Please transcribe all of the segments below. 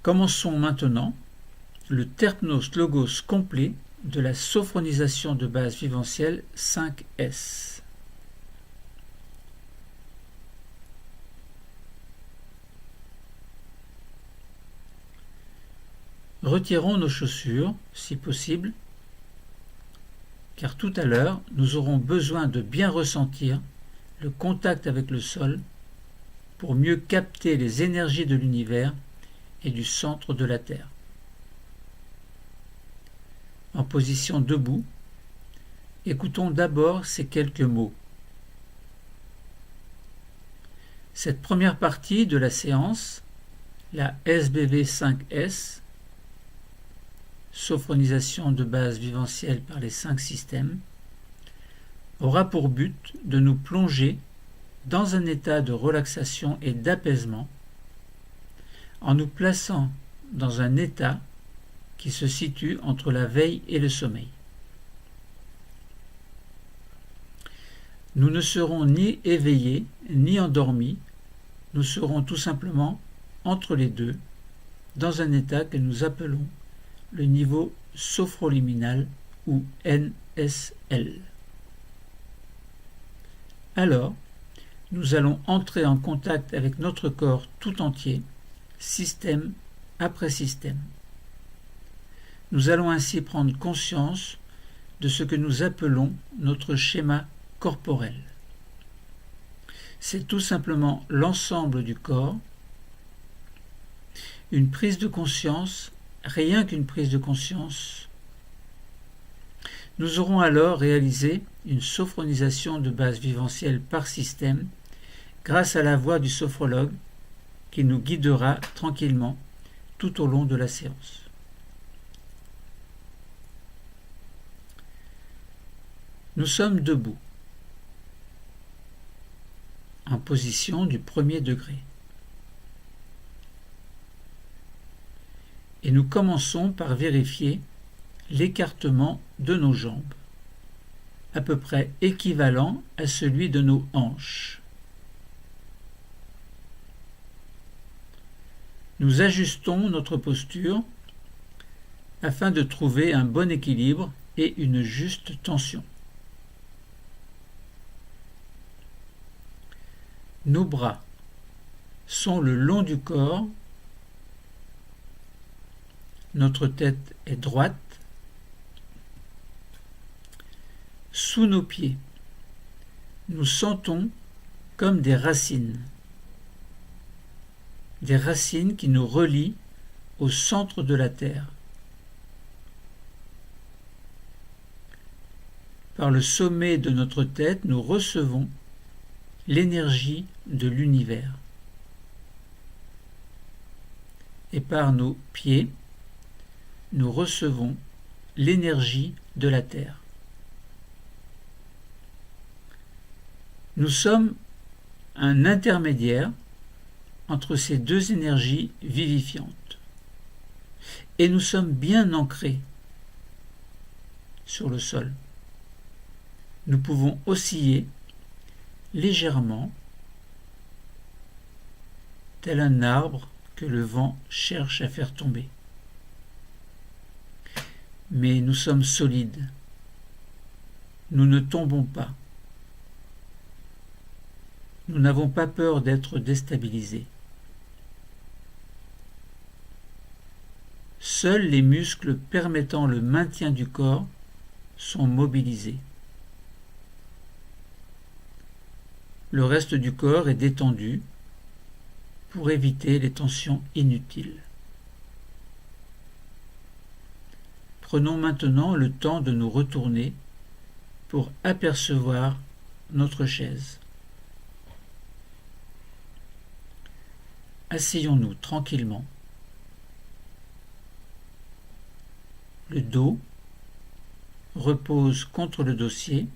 Commençons maintenant le Terpnos Logos complet de la sophronisation de base viventielle 5S. Retirons nos chaussures, si possible, car tout à l'heure, nous aurons besoin de bien ressentir le contact avec le sol pour mieux capter les énergies de l'univers et du centre de la Terre. En position debout, écoutons d'abord ces quelques mots. Cette première partie de la séance, la SBV 5S, sophronisation de base viventielle par les 5 systèmes, aura pour but de nous plonger dans un état de relaxation et d'apaisement en nous plaçant dans un état qui se situe entre la veille et le sommeil. Nous ne serons ni éveillés ni endormis, nous serons tout simplement entre les deux, dans un état que nous appelons le niveau sophroliminal ou NSL. Alors, nous allons entrer en contact avec notre corps tout entier, système après système. Nous allons ainsi prendre conscience de ce que nous appelons notre schéma corporel. C'est tout simplement l'ensemble du corps, une prise de conscience, rien qu'une prise de conscience. Nous aurons alors réalisé une sophronisation de base viventielle par système grâce à la voix du sophrologue qui nous guidera tranquillement tout au long de la séance. Nous sommes debout, en position du premier degré. Et nous commençons par vérifier l'écartement de nos jambes, à peu près équivalent à celui de nos hanches. Nous ajustons notre posture afin de trouver un bon équilibre et une juste tension. Nos bras sont le long du corps, notre tête est droite. Sous nos pieds, nous sentons comme des racines qui nous relient au centre de la Terre. Par le sommet de notre tête, nous recevons l'énergie de l'univers. Et par nos pieds, nous recevons l'énergie de la Terre. Nous sommes un intermédiaire entre ces deux énergies vivifiantes. Et nous sommes bien ancrés sur le sol. Nous pouvons osciller légèrement, tel un arbre que le vent cherche à faire tomber. Mais nous sommes solides. Nous ne tombons pas. Nous n'avons pas peur d'être déstabilisés. Seuls les muscles permettant le maintien du corps sont mobilisés. Le reste du corps est détendu pour éviter les tensions inutiles. Prenons maintenant le temps de nous retourner pour apercevoir notre chaise. Asseyons-nous tranquillement. Le dos repose contre le dossier.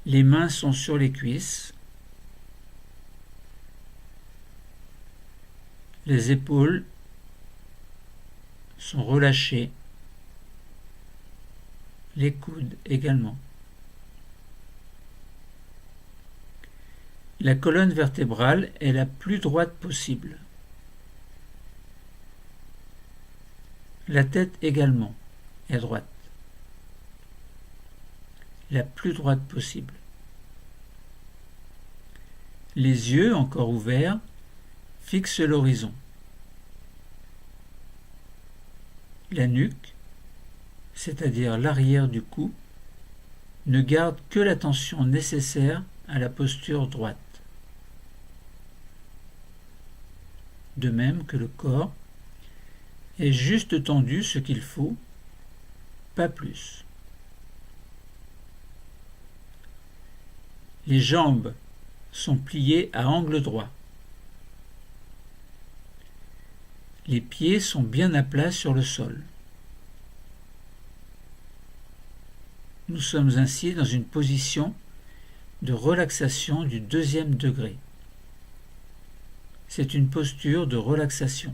Les mains sont sur les cuisses. Les épaules sont relâchées. Les coudes également. La colonne vertébrale est la plus droite possible. La tête également est droite. La plus droite possible. Les yeux, encore ouverts, fixent l'horizon. La nuque, c'est-à-dire l'arrière du cou, ne garde que la tension nécessaire à la posture droite. De même que le corps est juste tendu ce qu'il faut, pas plus. Les jambes sont pliées à angle droit. Les pieds sont bien à plat sur le sol. Nous sommes ainsi dans une position de relaxation du 2e degré. C'est une posture de relaxation,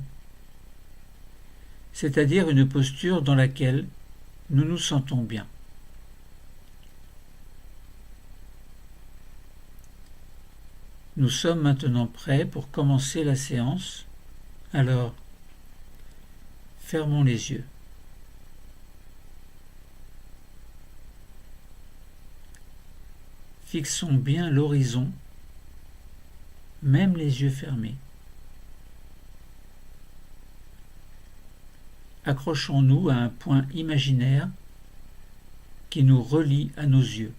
c'est-à-dire une posture dans laquelle nous nous sentons bien. Nous sommes maintenant prêts pour commencer la séance. Alors, fermons les yeux. Fixons bien l'horizon, même les yeux fermés. Accrochons-nous à un point imaginaire qui nous relie à nos yeux.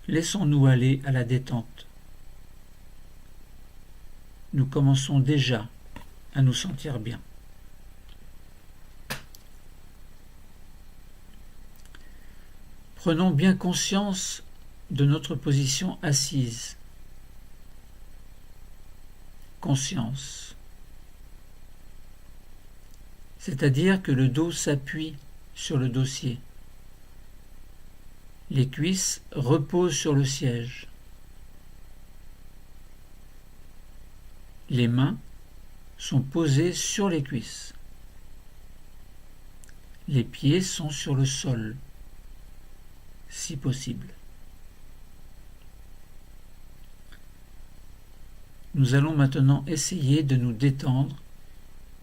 Laissons-nous aller à la détente. Nous commençons déjà à nous sentir bien. Prenons bien conscience de notre position assise. Conscience. C'est-à-dire que le dos s'appuie sur le dossier. Les cuisses reposent sur le siège. Les mains sont posées sur les cuisses. Les pieds sont sur le sol, si possible. Nous allons maintenant essayer de nous détendre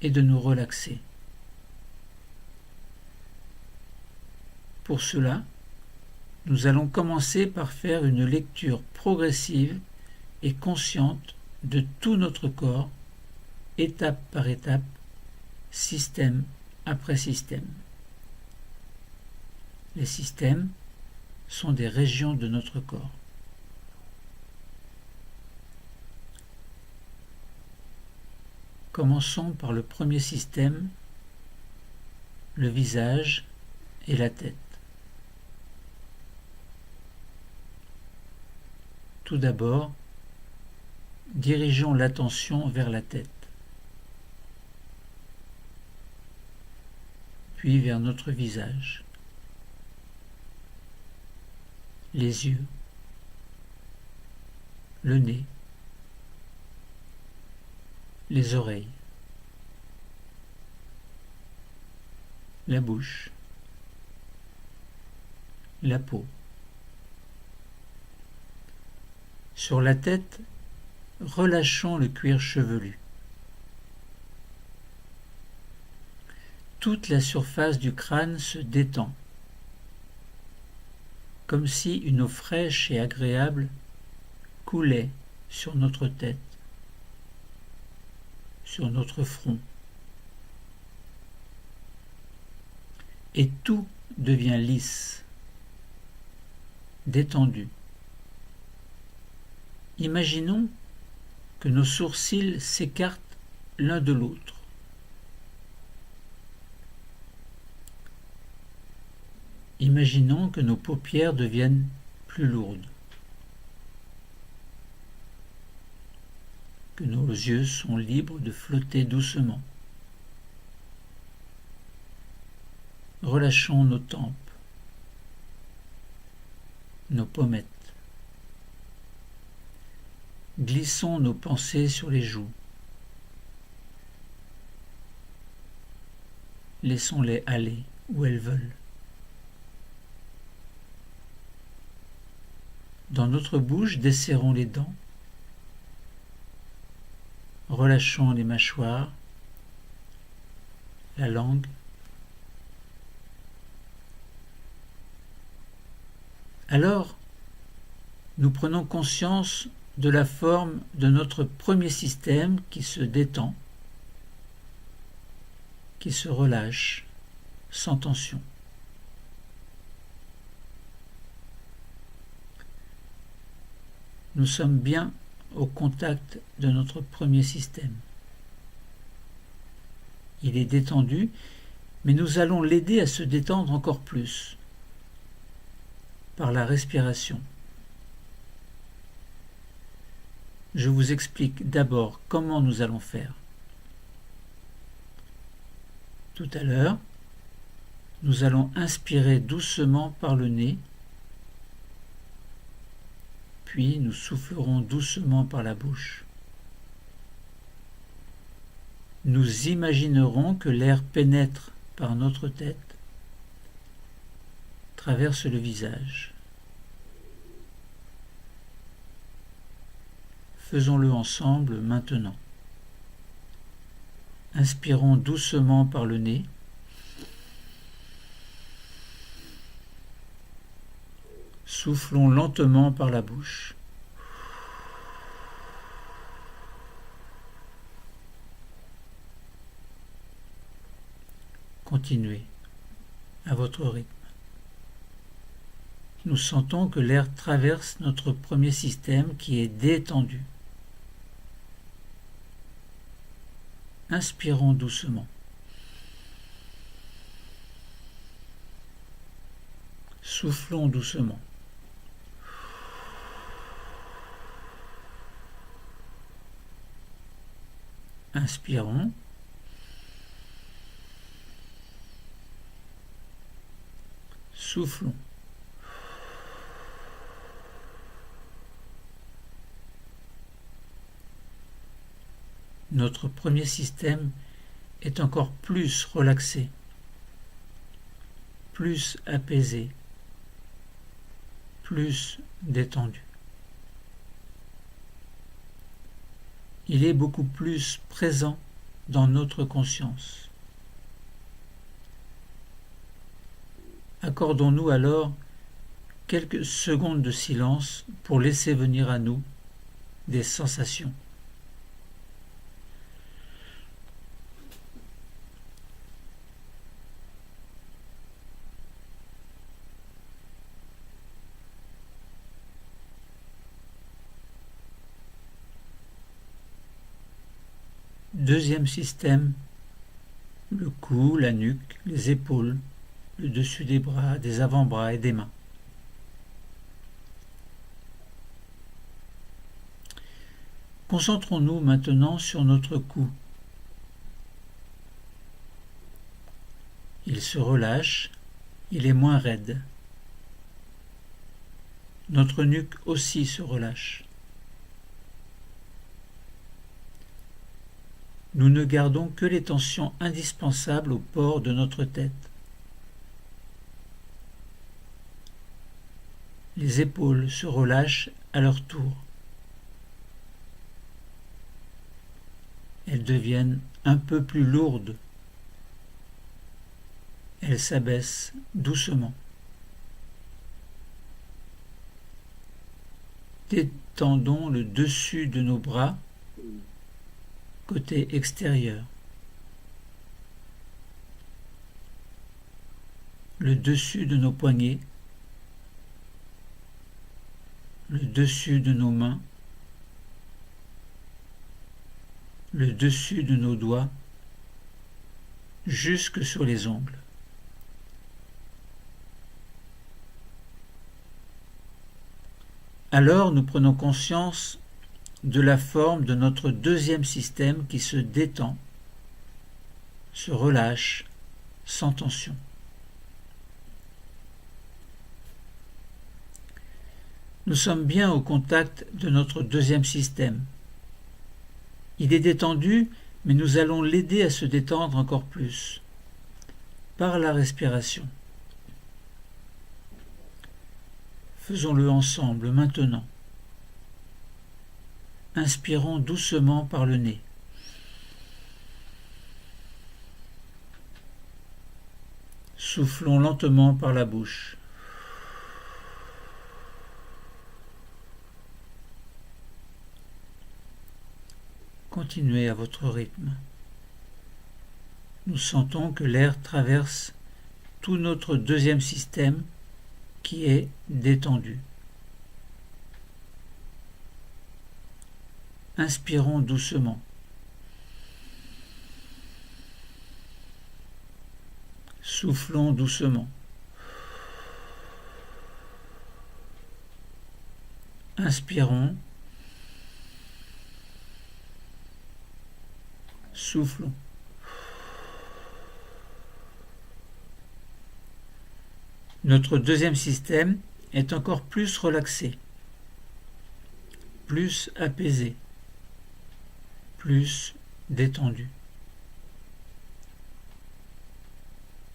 et de nous relaxer. Pour cela, nous allons commencer par faire une lecture progressive et consciente de tout notre corps, étape par étape, système après système. Les systèmes sont des régions de notre corps. Commençons par le premier système, le visage et la tête. Tout d'abord, dirigeons l'attention vers la tête, puis vers notre visage, les yeux, le nez, les oreilles, la bouche, la peau. Sur la tête, relâchons le cuir chevelu. Toute la surface du crâne se détend, comme si une eau fraîche et agréable coulait sur notre tête, sur notre front. Et tout devient lisse, détendu. Imaginons que nos sourcils s'écartent l'un de l'autre. Imaginons que nos paupières deviennent plus lourdes, que nos yeux sont libres de flotter doucement. Relâchons nos tempes, nos pommettes. Glissons nos pensées sur les joues. Laissons-les aller où elles veulent. Dans notre bouche, desserrons les dents, relâchons les mâchoires, la langue. Alors, nous prenons conscience de la forme de notre premier système qui se détend, qui se relâche sans tension. Nous sommes bien au contact de notre premier système. Il est détendu, mais nous allons l'aider à se détendre encore plus par la respiration. Je vous explique d'abord comment nous allons faire. Tout à l'heure, nous allons inspirer doucement par le nez, puis nous soufflerons doucement par la bouche. Nous imaginerons que l'air pénètre par notre tête, traverse le visage. Faisons-le ensemble maintenant. Inspirons doucement par le nez. Soufflons lentement par la bouche. Continuez à votre rythme. Nous sentons que l'air traverse notre premier système qui est détendu. Inspirons doucement. Soufflons doucement. Inspirons. Soufflons. Notre premier système est encore plus relaxé, plus apaisé, plus détendu. Il est beaucoup plus présent dans notre conscience. Accordons-nous alors quelques secondes de silence pour laisser venir à nous des sensations. Deuxième système, le cou, la nuque, les épaules, le dessus des bras, des avant-bras et des mains. Concentrons-nous maintenant sur notre cou. Il se relâche, il est moins raide. Notre nuque aussi se relâche. Nous ne gardons que les tensions indispensables au port de notre tête. Les épaules se relâchent à leur tour. Elles deviennent un peu plus lourdes. Elles s'abaissent doucement. Détendons le dessus de nos bras, côté extérieur. Le dessus de nos poignets, le dessus de nos mains, le dessus de nos doigts, jusque sur les ongles. Alors nous prenons conscience de la forme de notre deuxième système qui se détend, se relâche sans tension. Nous sommes bien au contact de notre deuxième système. Il est détendu, mais nous allons l'aider à se détendre encore plus, par la respiration. Faisons-le ensemble maintenant. Inspirons doucement par le nez. Soufflons lentement par la bouche. Continuez à votre rythme. Nous sentons que l'air traverse tout notre deuxième système qui est détendu. Inspirons doucement. Soufflons doucement. Inspirons. Soufflons. Notre deuxième système est encore plus relaxé, plus apaisé, plus détendu.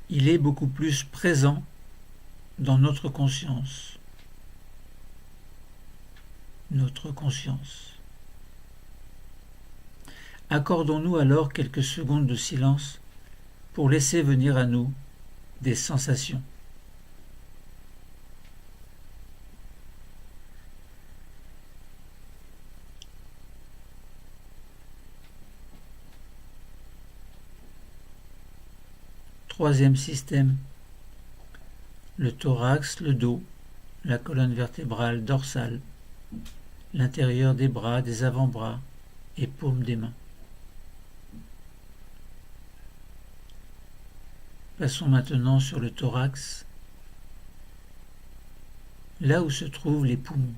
Il est beaucoup plus présent dans notre conscience. Notre conscience. Accordons-nous alors quelques secondes de silence pour laisser venir à nous des sensations. Troisième système, le thorax, le dos, la colonne vertébrale dorsale, l'intérieur des bras, des avant-bras et paumes des mains. Passons maintenant sur le thorax, là où se trouvent les poumons.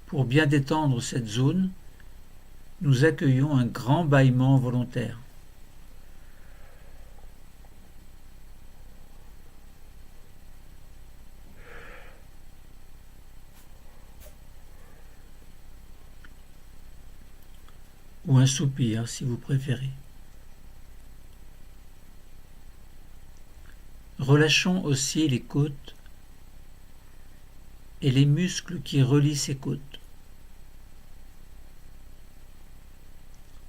Pour bien détendre cette zone, nous accueillons un grand bâillement volontaire. Ou un soupir si vous préférez. Relâchons aussi les côtes et les muscles qui relient ces côtes.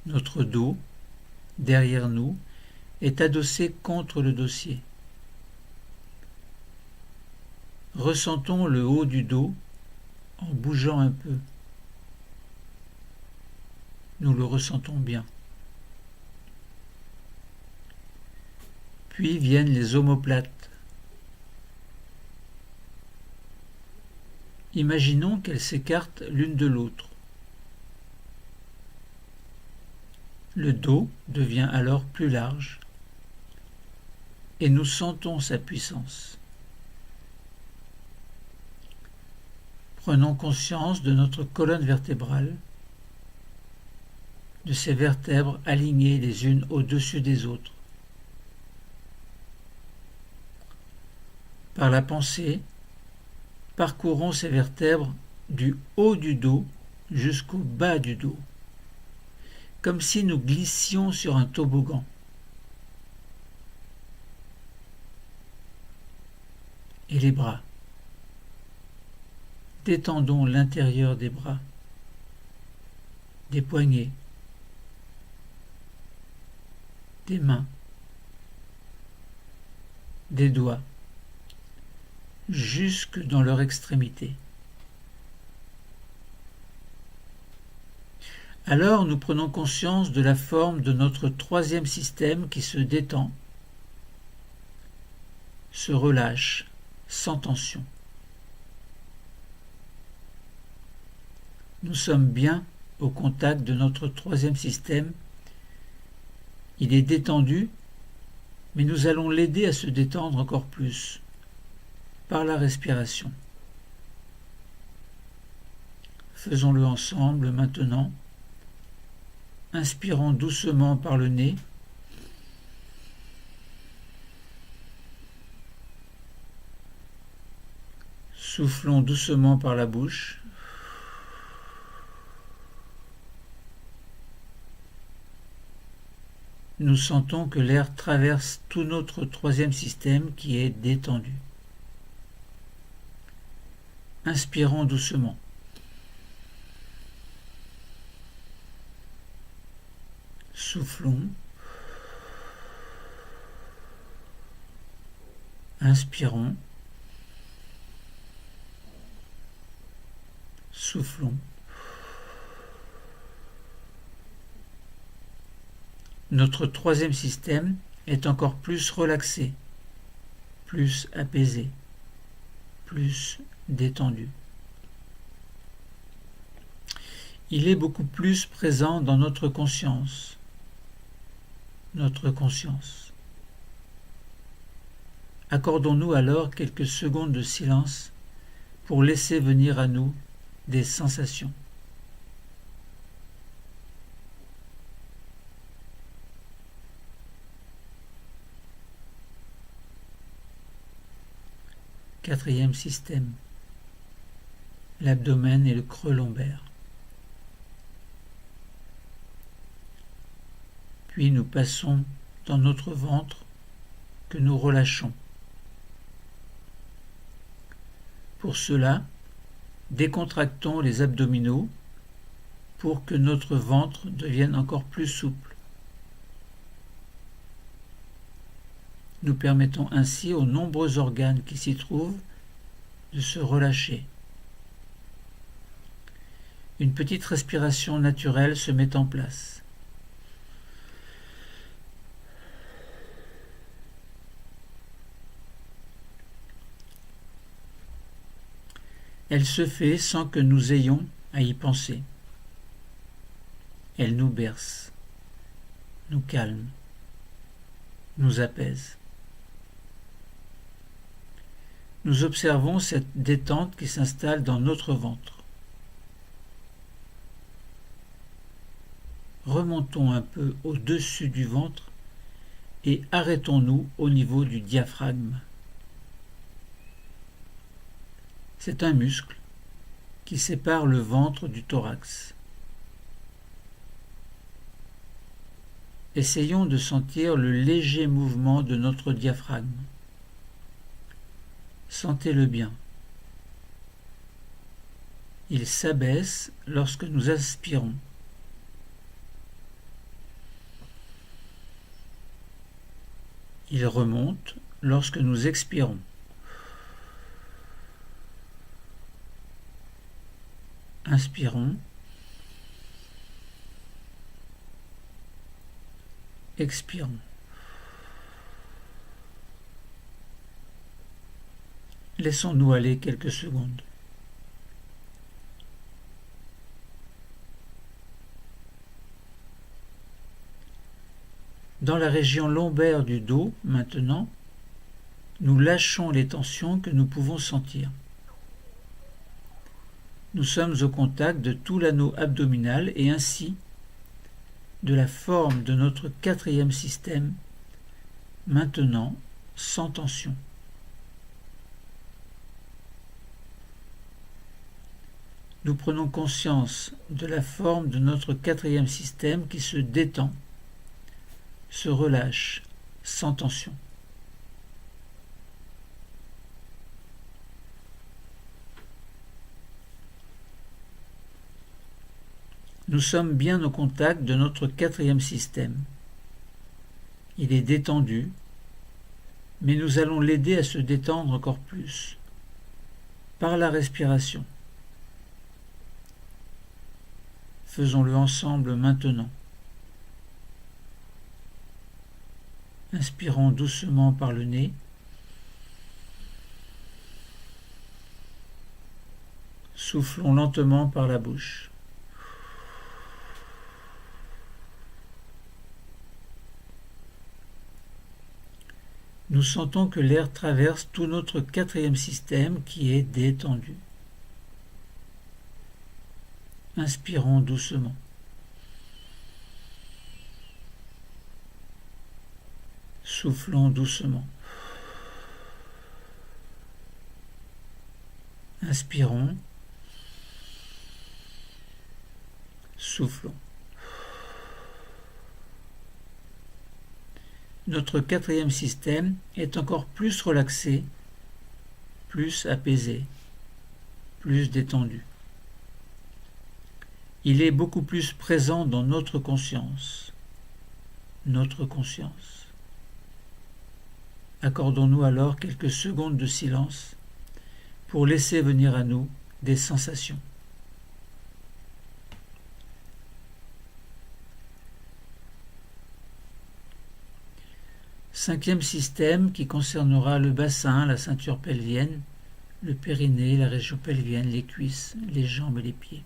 Notre dos, derrière nous, est adossé contre le dossier. Ressentons le haut du dos en bougeant un peu. Nous le ressentons bien. Puis viennent les omoplates. Imaginons qu'elles s'écartent l'une de l'autre. Le dos devient alors plus large et nous sentons sa puissance. Prenons conscience de notre colonne vertébrale, de ces vertèbres alignées les unes au-dessus des autres. Par la pensée, parcourons ces vertèbres du haut du dos jusqu'au bas du dos, comme si nous glissions sur un toboggan. Et les bras. Détendons l'intérieur des bras, des poignets, des mains, des doigts, jusque dans leur extrémité. Alors nous prenons conscience de la forme de notre troisième système qui se détend, se relâche sans tension. Nous sommes bien au contact de notre troisième système. Il est détendu, mais nous allons l'aider à se détendre encore plus par la respiration. Faisons-le ensemble maintenant. Inspirons doucement par le nez. Soufflons doucement par la bouche. nous sentons que l'air traverse tout notre troisième système qui est détendu. Inspirons doucement. Soufflons. Inspirons. Soufflons. Notre troisième système est encore plus relaxé, plus apaisé, plus détendu. Il est beaucoup plus présent dans notre conscience. Accordons-nous alors quelques secondes de silence pour laisser venir à nous des sensations. Quatrième système, l'abdomen et le creux lombaire. Puis nous passons dans notre ventre que nous relâchons. Pour cela, décontractons les abdominaux pour que notre ventre devienne encore plus souple. Nous permettons ainsi aux nombreux organes qui s'y trouvent de se relâcher. Une petite respiration naturelle se met en place. Elle se fait sans que nous ayons à y penser. Elle nous berce, nous calme, nous apaise. Nous observons cette détente qui s'installe dans notre ventre. Remontons un peu au-dessus du ventre et arrêtons-nous au niveau du diaphragme. C'est un muscle qui sépare le ventre du thorax. Essayons de sentir le léger mouvement de notre diaphragme. Sentez-le bien. Il s'abaisse lorsque nous inspirons. Il remonte lorsque nous expirons. Inspirons. Expirons. Laissons-nous aller quelques secondes. Dans la région lombaire du dos, maintenant, nous lâchons les tensions que nous pouvons sentir. Nous sommes au contact de tout l'anneau abdominal et ainsi de la forme de notre quatrième système, maintenant sans tension. Nous prenons conscience de la forme de notre quatrième système qui se détend, se relâche sans tension. Nous sommes bien au contact de notre quatrième système. Il est détendu, mais nous allons l'aider à se détendre encore plus, par la respiration. Faisons-le ensemble maintenant. Inspirons doucement par le nez. Soufflons lentement par la bouche. Nous sentons que l'air traverse tout notre quatrième système qui est détendu. Inspirons doucement. Soufflons doucement. Inspirons. Soufflons. notre quatrième système est encore plus relaxé, plus apaisé, plus détendu. Il est beaucoup plus présent dans notre conscience. Notre conscience. Accordons-nous alors quelques secondes de silence pour laisser venir à nous des sensations. Cinquième système qui concernera le bassin, la ceinture pelvienne, le périnée, la région pelvienne, les cuisses, les jambes et les pieds.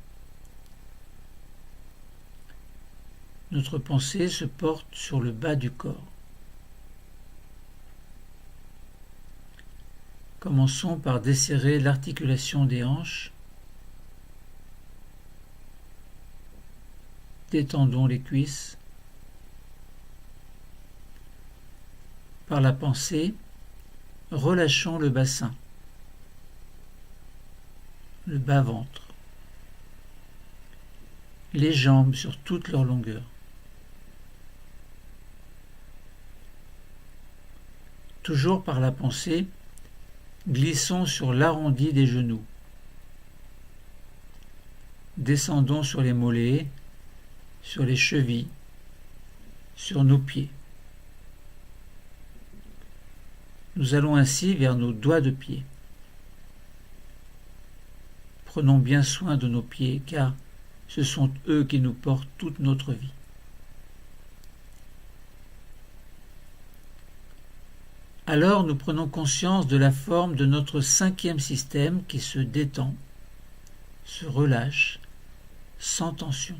Notre pensée se porte sur le bas du corps. Commençons par desserrer l'articulation des hanches. Détendons les cuisses. Par la pensée, relâchons le bassin, le bas-ventre, les jambes sur toute leur longueur. Toujours par la pensée, glissons sur l'arrondi des genoux. Descendons sur les mollets, sur les chevilles, sur nos pieds. Nous allons ainsi vers nos doigts de pied. Prenons bien soin de nos pieds, car ce sont eux qui nous portent toute notre vie. Alors nous prenons conscience de la forme de notre cinquième système qui se détend, se relâche, sans tension.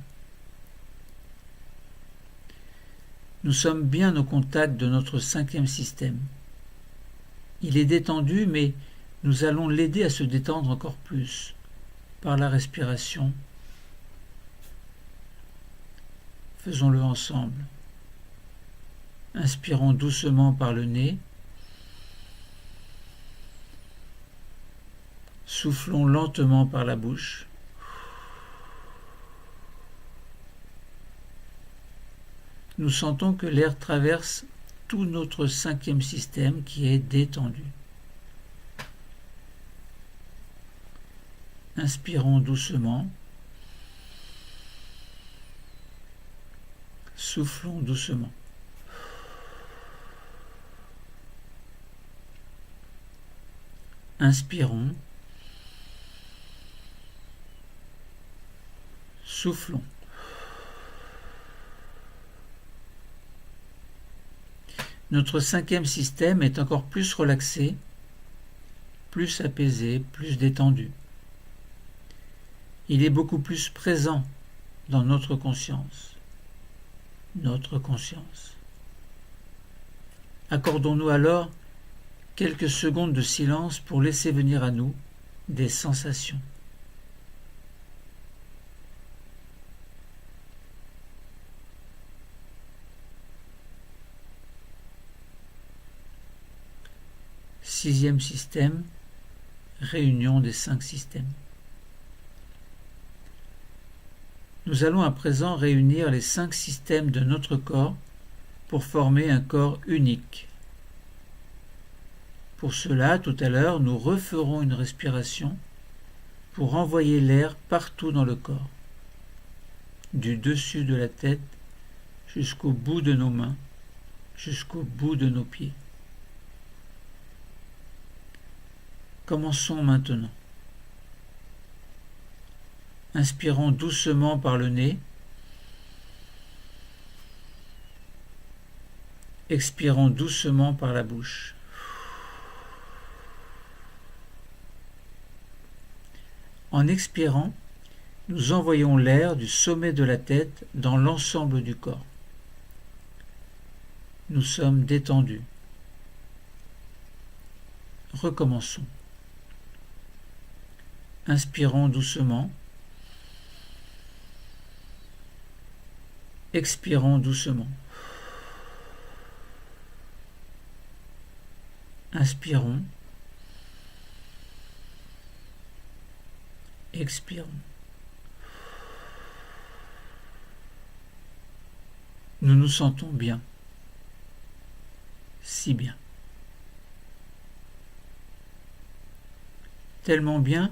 Nous sommes bien au contact de notre cinquième système. Il est détendu, mais nous allons l'aider à se détendre encore plus par la respiration. Faisons-le ensemble. Inspirons doucement par le nez. Soufflons lentement par la bouche. Nous sentons que l'air traverse tout notre cinquième système qui est détendu. Inspirons doucement. Soufflons doucement. Inspirons. Soufflons. Notre cinquième système est encore plus relaxé, plus apaisé, plus détendu. Il est beaucoup plus présent dans notre conscience. Notre conscience. Accordons-nous alors quelques secondes de silence pour laisser venir à nous des sensations. Sixième système, réunion des 5 systèmes. Nous allons à présent réunir les 5 systèmes de notre corps pour former un corps unique. Pour cela, tout à l'heure, nous referons une respiration pour envoyer l'air partout dans le corps, du dessus de la tête jusqu'au bout de nos mains, jusqu'au bout de nos pieds. Commençons maintenant. Inspirons doucement par le nez. Expirons doucement par la bouche. En expirant, nous envoyons l'air du sommet de la tête dans l'ensemble du corps. Nous sommes détendus. Recommençons. Inspirons doucement. Expirons doucement. Inspirons. Expirons. Nous nous sentons bien. si bien. Tellement bien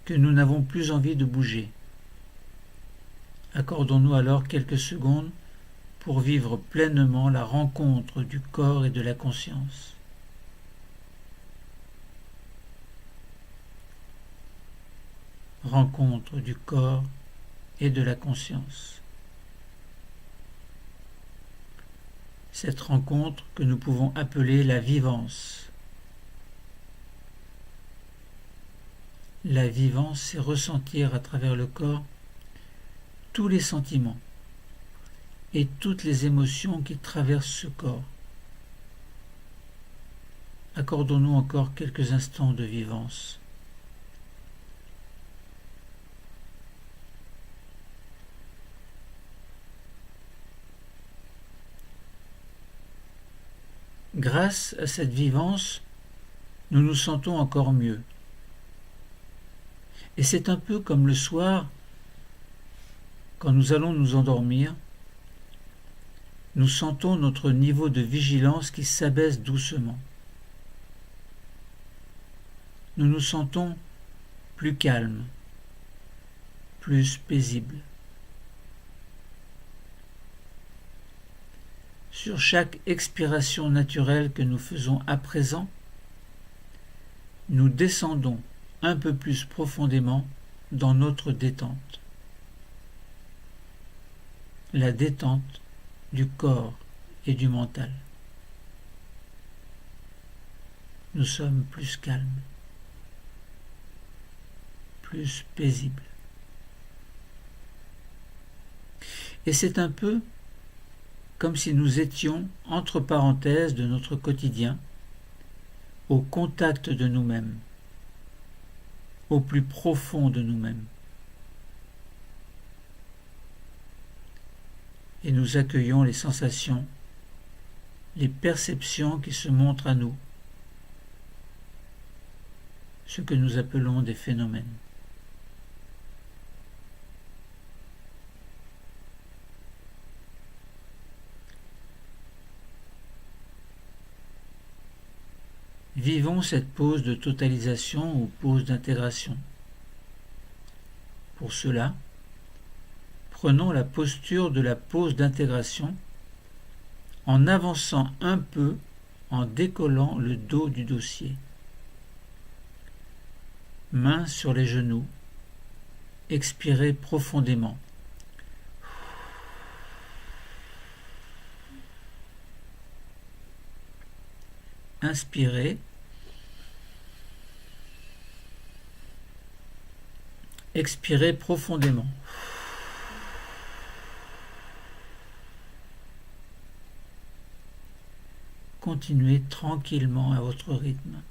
que nous n'avons plus envie de bouger. Accordons-nous alors quelques secondes pour vivre pleinement la rencontre du corps et de la conscience. Rencontre du corps et de la conscience. Cette rencontre que nous pouvons appeler la vivance. La vivance, c'est ressentir à travers le corps tous les sentiments et toutes les émotions qui traversent ce corps. Accordons-nous encore quelques instants de vivance. Grâce à cette vivance, nous nous sentons encore mieux. Et c'est un peu comme le soir, quand nous allons nous endormir, nous sentons notre niveau de vigilance qui s'abaisse doucement. Nous nous sentons plus calmes, plus paisibles. Sur chaque expiration naturelle que nous faisons à présent, nous descendons un peu plus profondément dans notre détente. La détente du corps et du mental. Nous sommes plus calmes, plus paisibles. Et c'est un peu comme si nous étions, entre parenthèses, de notre quotidien, au contact de nous-mêmes, au plus profond de nous-mêmes. Et nous accueillons les sensations, les perceptions qui se montrent à nous, ce que nous appelons des phénomènes. Vivons cette pause de totalisation ou pause d'intégration. Pour cela, prenons la posture de la pause d'intégration en avançant un peu, en décollant le dos du dossier. Mains sur les genoux, expirez profondément. Inspirez. Expirez profondément. Continuez tranquillement à votre rythme.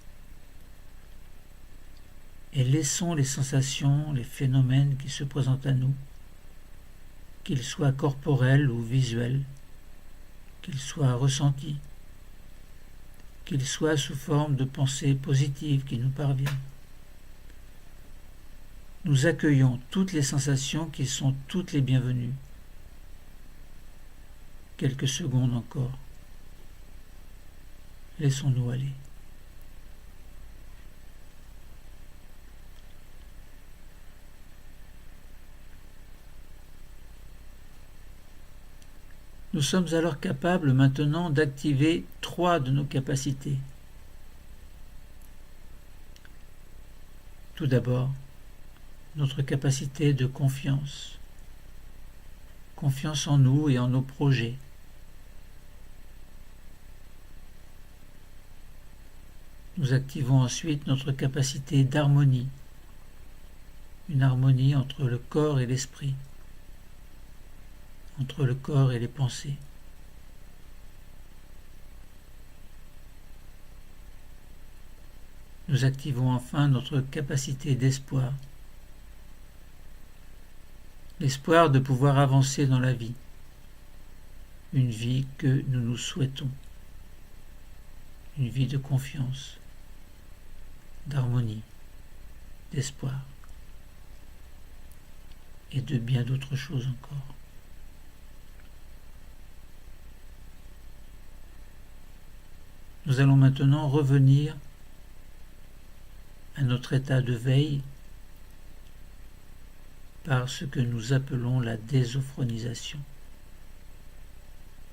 Et laissons les sensations, les phénomènes qui se présentent à nous, qu'ils soient corporels ou visuels, qu'ils soient ressentis, qu'ils soient sous forme de pensées positives qui nous parviennent. Nous accueillons toutes les sensations qui sont toutes les bienvenues. Quelques secondes encore. Laissons-nous aller. Nous sommes alors capables maintenant d'activer 3 de nos capacités. Tout d'abord, notre capacité de confiance. Confiance en nous et en nos projets. Nous activons ensuite notre capacité d'harmonie. Une harmonie entre le corps et l'esprit. Entre le corps et les pensées. Nous activons enfin notre capacité d'espoir. L'espoir de pouvoir avancer dans la vie. Une vie que nous nous souhaitons. Une vie de confiance, d'harmonie, d'espoir et de bien d'autres choses encore. Nous allons maintenant revenir à notre état de veille par ce que nous appelons la désophronisation.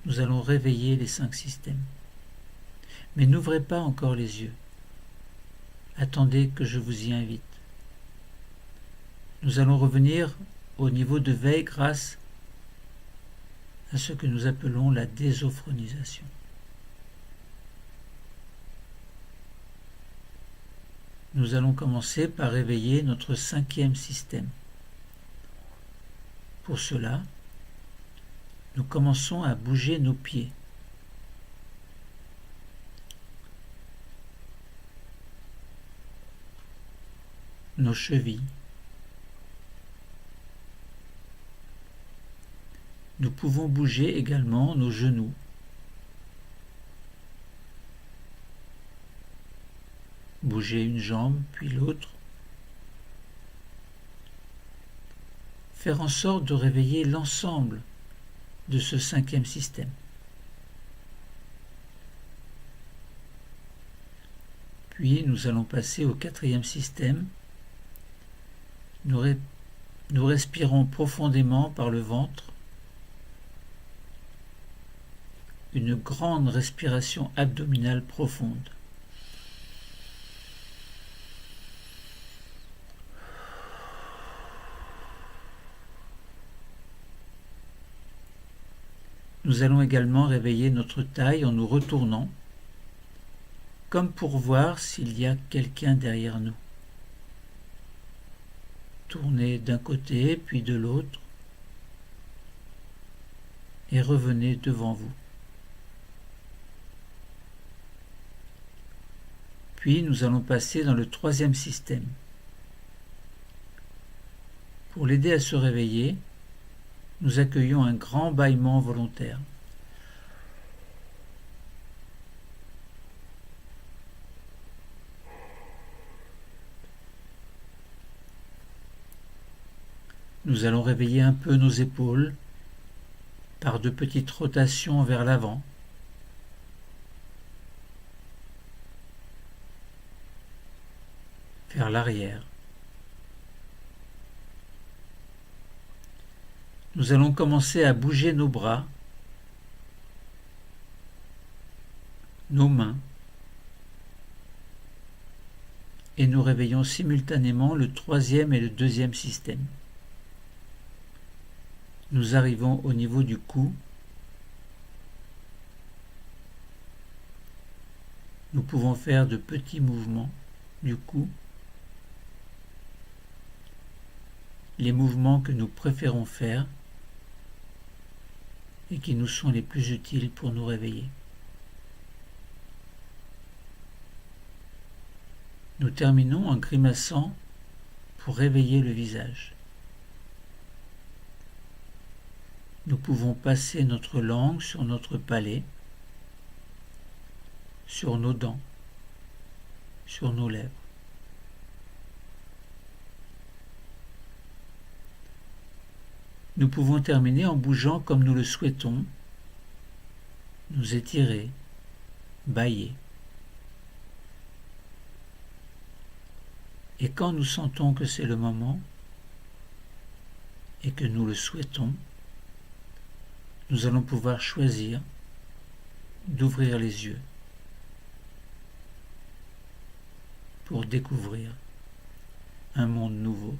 Nous allons réveiller les 5 systèmes. Mais n'ouvrez pas encore les yeux. Attendez que je vous y invite. Nous allons revenir au niveau de veille grâce à ce que nous appelons la désophronisation. Nous allons commencer par réveiller notre 5e système. Pour cela, nous commençons à bouger nos pieds. Nos chevilles. Nous pouvons bouger également nos genoux. Bouger une jambe puis l'autre. Faire en sorte de réveiller l'ensemble de ce 5e système. Puis nous allons passer au 4e système. Nous respirons profondément par le ventre. Une grande respiration abdominale profonde. Nous allons également réveiller notre taille en nous retournant, comme pour voir s'il y a quelqu'un derrière nous. Tournez d'un côté puis de l'autre et revenez devant vous. Puis nous allons passer dans le 3e système. Pour l'aider à se réveiller, nous accueillons un grand bâillement volontaire. Nous allons réveiller un peu nos épaules par de petites rotations vers l'avant. Vers l'arrière. Nous allons commencer à bouger nos bras, nos mains, et nous réveillons simultanément le 3e et le 2e système. Nous arrivons au niveau du cou. Nous pouvons faire de petits mouvements du cou. Les mouvements que nous préférons faire et qui nous sont les plus utiles pour nous réveiller. Nous terminons en grimaçant pour réveiller le visage. Nous pouvons passer notre langue sur notre palais, sur nos dents, sur nos lèvres. Nous pouvons terminer en bougeant comme nous le souhaitons, nous étirer, bâiller. Et quand nous sentons que c'est le moment et que nous le souhaitons, nous allons pouvoir choisir d'ouvrir les yeux pour découvrir un monde nouveau.